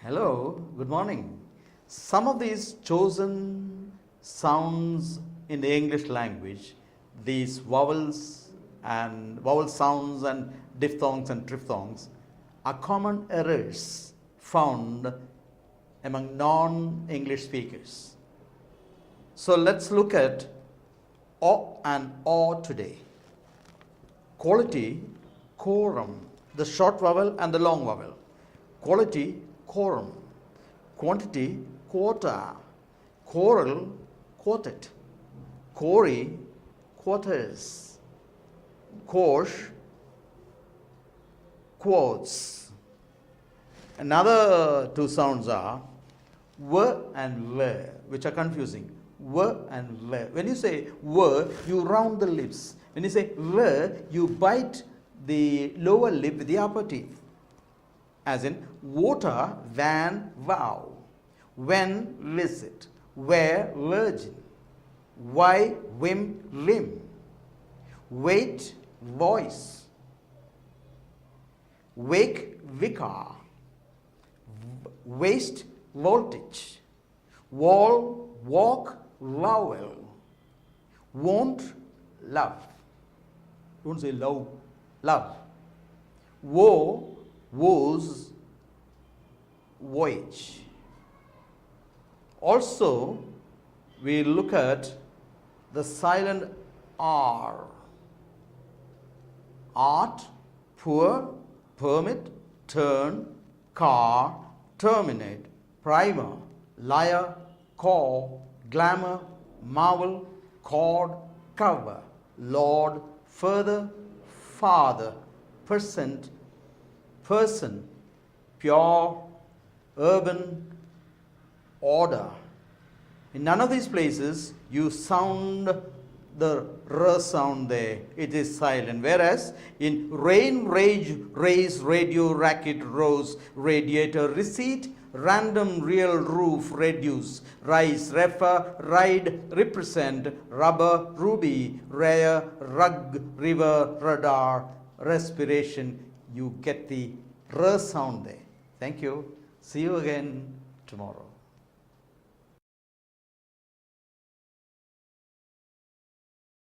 Hello, good morning. Some of these chosen sounds in the English language, these vowels sounds and diphthongs and triphthongs are common errors found among non-English speakers. So let's look at O and O today. Quality, quorum, the short vowel and the long vowel. Quality, quorum. Quantity, quota. Choral, quartet. Quarry, quarters. Quosh, quotes. Another two sounds are w and w, which are confusing. W and w. When you say w, you round the lips. When you say w, you bite the lower lip with the upper teeth. As in water, van, vow. When, visit. Where, virgin. Why, whim, limb. Wait, voice. Wake, vicar. Waste, voltage. Wall, walk, vowel. Won't, love. Don't say love, love. Woe, woes, voyage. Also, we look at the silent R. Art, poor, permit, turn, car, terminate, primer, liar, core, glamour, marvel, cord, cover, lord, further, father, percent, person, pure, urban, order. In none of these places you sound the r sound there. It is silent. Whereas in rain, rage, raise, radio, racket, rose, radiator, receipt, random, real, roof, reduce, rise, refer, ride, represent, rubber, ruby, rare, rug, river, radar, respiration, you get the r sound there. Thank you. See you again tomorrow.